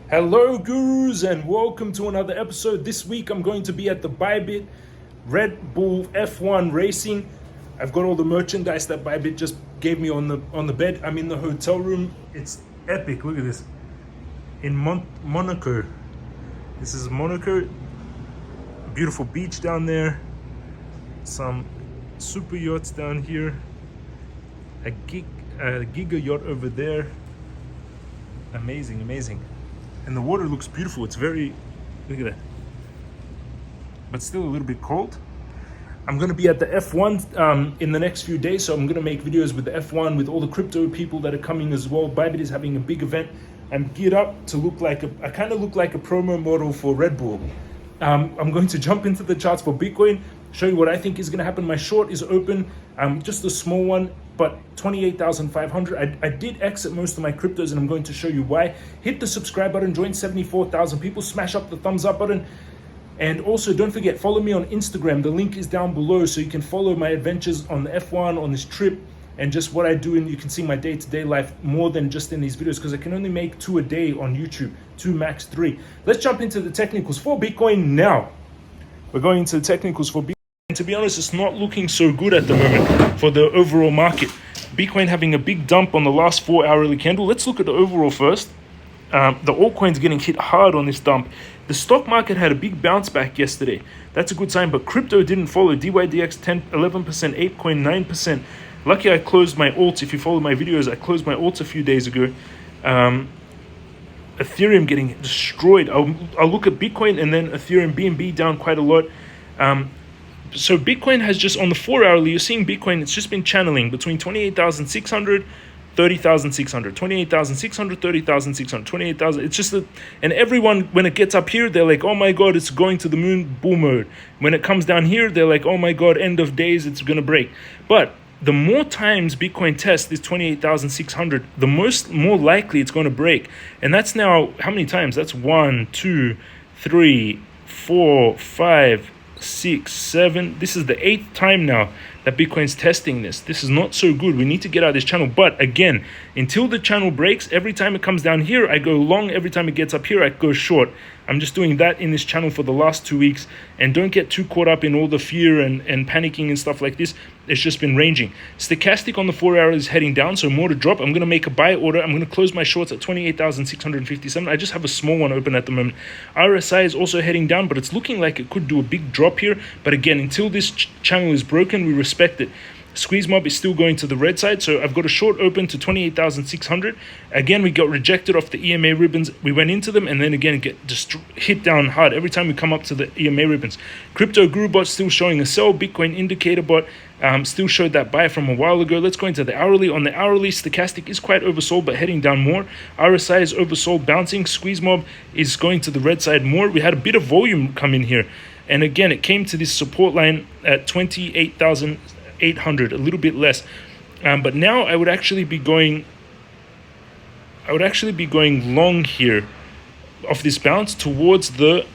Hello gurus and welcome to another episode. This week I'm going to be at the Bybit Red Bull F1 racing. I've got all the merchandise that Bybit just gave me on the bed. I'm in the hotel room. It's epic. Look at this. In Monaco. This is Monaco. Beautiful beach down there. Some super yachts down here. A giga yacht over there. Amazing. And the water looks beautiful. It's very, look at that. But still a little bit cold. I'm going to be at the F1 in the next few days. So I'm going to make videos with the F1 with all the crypto people that are coming as well. Bybit is having a big event. I'm geared up to look like I kind of look like a promo model for Red Bull. I'm going to jump into the charts for Bitcoin, show you what I think is going to happen. My short is open, just a small one, but 28,500. I did exit most of my cryptos and I'm going to show you why. Hit the subscribe button, join 74,000 people, smash up the thumbs up button. And also don't forget, follow me on Instagram. The link is down below so you can follow my adventures on the F1, on this trip, and just what I do. And you can see my day-to-day life more than just in these videos because I can only make 2 a day on YouTube, 2 max 3. Let's jump into the technicals for Bitcoin now. We're going into the technicals for Bitcoin. And to be honest, it's not looking so good at the moment for the overall market. Bitcoin having a big dump on the last 4-hourly candle. Let's look at the overall first. The altcoins getting hit hard on this dump. The stock market had a big bounce back yesterday. That's a good sign, but crypto didn't follow. DYDX 10, 11%, ApeCoin 9%. Lucky I closed my alts. If you follow my videos, I closed my alts a few days ago. Ethereum getting destroyed. I'll look at Bitcoin and then Ethereum, BNB down quite a lot. So Bitcoin has just, on the 4-hourly, you're seeing Bitcoin, it's just been channeling between 28,600, 30,600, 28,600, 30,600, 28,000. It's just and everyone, when it gets up here, they're like, oh my God, it's going to the moon, bull mode. When it comes down here, they're like, oh my God, end of days, it's going to break. But the more times Bitcoin tests this 28,600, the more likely it's going to break. And that's now, how many times? That's 1, 2, 3, 4, 5, 6, 7. This is the 8th time now that Bitcoin's testing this. This is not so good. We need to get out of this channel. But again, until the channel breaks, every time it comes down here, I go long. Every time it gets up here, I go short. I'm just doing that in this channel for the last 2 weeks. And don't get too caught up in all the fear and panicking and stuff like this. It's just been ranging. Stochastic on the 4-hour is heading down, so more to drop. I'm going to make a buy order. I'm going to close my shorts at 28,657. I just have a small one open at the moment. RSI is also heading down, but it's looking like it could do a big drop here. But again, until this channel is broken, we respect it. Squeeze mob is still going to the red side, so I've got a short open to 28,600. Again, we got rejected off the EMA ribbons. We went into them and then again get just hit down hard every time we come up to the EMA ribbons. Crypto Guru bot still showing a sell. Bitcoin indicator bot still showed that buy from a while ago. Let's go into the hourly. On the hourly, stochastic is quite oversold but heading down more. RSI is oversold, bouncing. Squeeze mob is going to the red side more. We had a bit of volume come in here, and again it came to this support line at 28,800, a little bit less. But now I would actually be going long here of this bounce towards the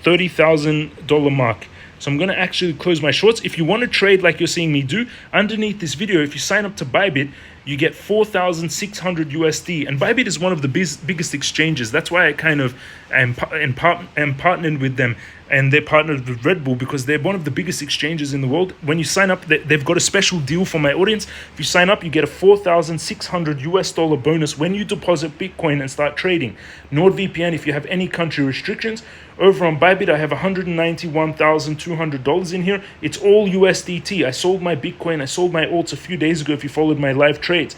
$30,000 mark. So I'm going to actually close my shorts. If you want to trade like you're seeing me do, underneath this video, if you sign up to Bybit, you get 4,600 USD. And Bybit is one of the biggest exchanges. That's why I kind of am partnered with them. And they're partnered with Red Bull because they're one of the biggest exchanges in the world. When you sign up, they've got a special deal for my audience. If you sign up, you get a 4,600 US dollar bonus when you deposit Bitcoin and start trading. NordVPN, if you have any country restrictions. Over on Bybit, I have $191,200 in here. It's all USDT. I sold my Bitcoin, I sold my alts a few days ago if you followed my live trades.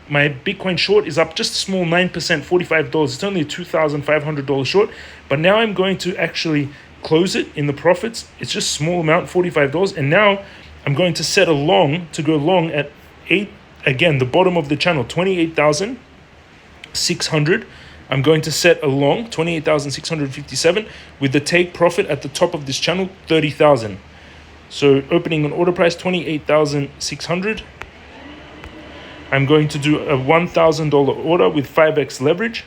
My Bitcoin short is up just a small 9%, $45. It's only a $2,500 short. But now I'm going to actually close it in the profits. It's just a small amount, $45. And now I'm going to set a long to go long at 8, again, the bottom of the channel, 28,600. I'm going to set a long, 28,657, with the take profit at the top of this channel, 30,000. So opening an order price, 28,600. I'm going to do a $1,000 order with 5x leverage.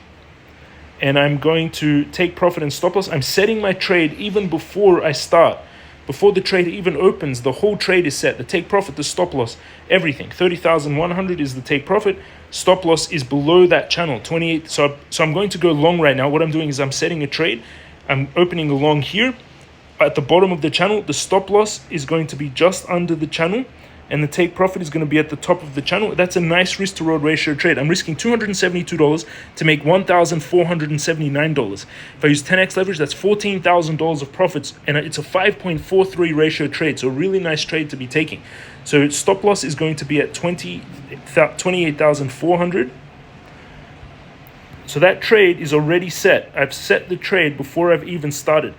And I'm going to take profit and stop loss. I'm setting my trade even before I start. before the trade even opens, the whole trade is set. The take profit, the stop loss, everything. 30,100 is the take profit. Stop loss is below that channel, 28. So I'm going to go long right now. What I'm doing is I'm setting a trade. I'm opening a long here. At the bottom of the channel, the stop loss is going to be just under the channel, and the take profit is going to be at the top of the channel. That's a nice risk to reward ratio trade. I'm risking $272 to make $1,479. If I use 10x leverage, that's $14,000 of profits, and it's a 5.43 ratio trade. So a really nice trade to be taking. So stop loss is going to be at 28,400. So that trade is already set. I've set the trade before I've even started.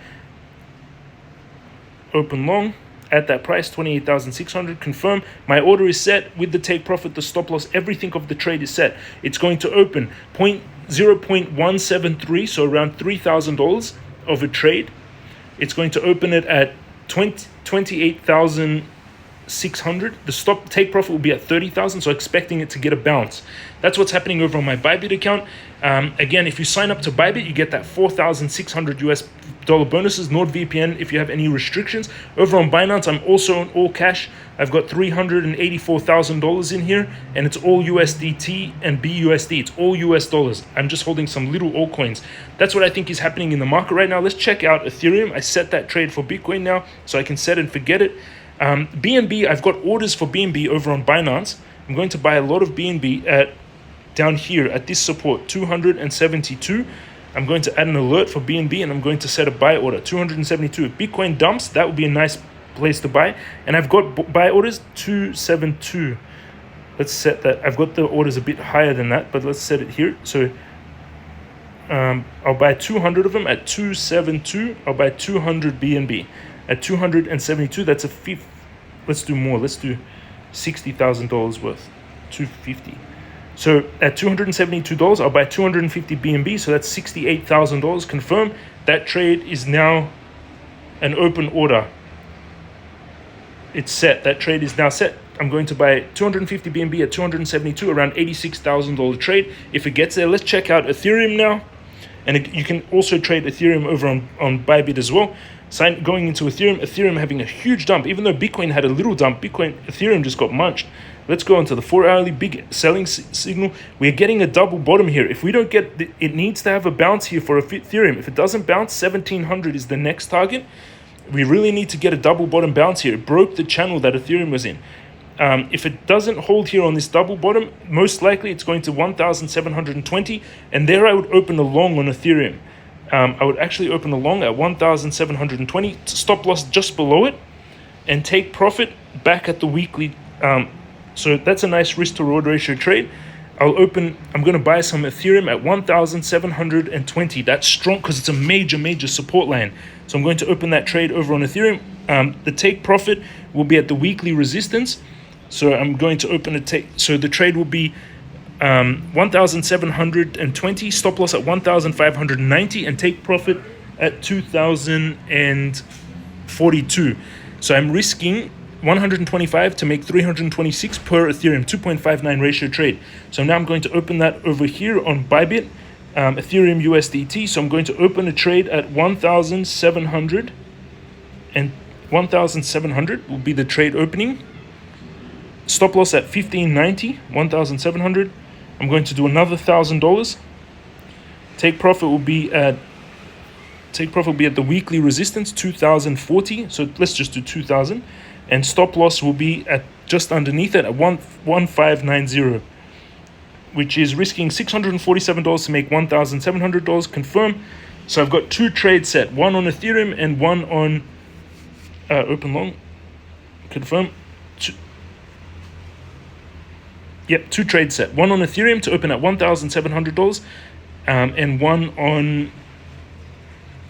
Open long at that price, 28,600. Confirm. My order is set with the take profit, the stop loss, everything of the trade is set. It's going to open 0.173, so around $3,000 of a trade. It's going to open it at 28,600. The stop take profit will be at 30,000, so expecting it to get a bounce. That's what's happening over on my Bybit account. Again, if you sign up to Bybit, you get that 4,600 US dollar bonuses, NordVPN if you have any restrictions. Over on Binance, I'm also on all cash. I've got $384,000 in here, and it's all USDT and BUSD. It's all US dollars. I'm just holding some little altcoins. That's what I think is happening in the market right now. Let's check out Ethereum. I set that trade for Bitcoin now, so I can set and forget it. BNB, I've got orders for BNB over on Binance. I'm going to buy a lot of BNB at down here at this support, 272. I'm going to add an alert for BNB, and I'm going to set a buy order, 272. If Bitcoin dumps, that would be a nice place to buy. And I've got buy orders 272. Let's set that. I've got the orders a bit higher than that, but let's set it here. So I'll buy 200 of them at 272. I'll buy 200 BNB at 272. That's a fifth. Let's do more. Let's do $60,000 worth, 250. So at $272, I'll buy 250 BNB, so that's $68,000. Confirm. That trade is now an open order. It's set. That trade is now set. I'm going to buy 250 BNB at 272, around $86,000 trade. If it gets there, let's check out Ethereum now. And you can also trade Ethereum over on Bybit as well. Going into Ethereum having a huge dump. Even though Bitcoin had a little dump, Ethereum just got munched. Let's go into the 4-hourly big selling signal. We're getting a double bottom here. If we don't get it needs to have a bounce here for Ethereum. If it doesn't bounce, 1700 is the next target. We really need to get a double bottom bounce here. It broke the channel that Ethereum was in. If it doesn't hold here on this double bottom, most likely it's going to 1,720, and there I would open a long on Ethereum. I would actually open a long at 1,720, stop loss just below it, and take profit back at the weekly. So that's a nice risk to reward ratio trade. I'm going to buy some Ethereum at 1,720. That's strong because it's a major support line. So I'm going to open that trade over on Ethereum. The take profit will be at the weekly resistance. So I'm going to open a take. So the trade will be 1,720, stop loss at 1,590, and take profit at 2,042. So I'm risking 125 to make 326 per Ethereum, 2.59 ratio trade. So now I'm going to open that over here on Bybit, Ethereum USDT. So I'm going to open a trade at 1,700, and 1,700 will be the trade opening. Stop loss at 1,590, 1,700. I'm going to do another $1,000. Take profit will be at the weekly resistance, 2,040. So let's just do 2,000. And stop loss will be at just underneath it at 1,590, which is risking $647 to make $1,700. Confirm. So I've got two trades set, one on Ethereum and one on open long. Confirm. Two trades set. One on Ethereum to open at $1,700, and one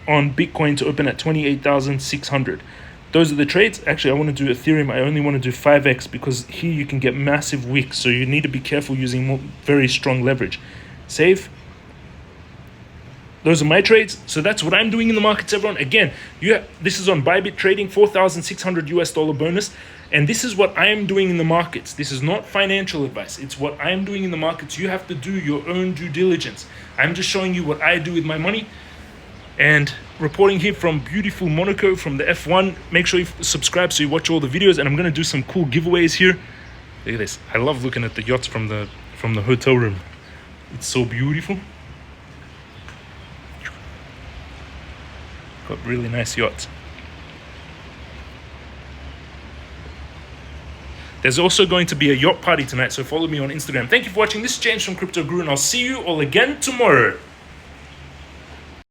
on Bitcoin to open at 28,600. Those are the trades. Actually, I want to do Ethereum. I only want to do 5x because here you can get massive wicks. So you need to be careful using very strong leverage. Save. Those are my trades. So that's what I'm doing in the markets, everyone. Again, this is on Bybit trading, 4,600 US dollar bonus. And this is what I am doing in the markets. This is not financial advice. It's what I am doing in the markets. You have to do your own due diligence. I'm just showing you what I do with my money. And reporting here from beautiful Monaco from the F1. Make sure you subscribe so you watch all the videos, and I'm gonna do some cool giveaways here. Look at this. I love looking at the yachts from the hotel room. It's so beautiful. Got really nice yachts. There's also going to be a yacht party tonight, so follow me on Instagram. Thank you for watching. This is James from Crypto Guru, and I'll see you all again tomorrow.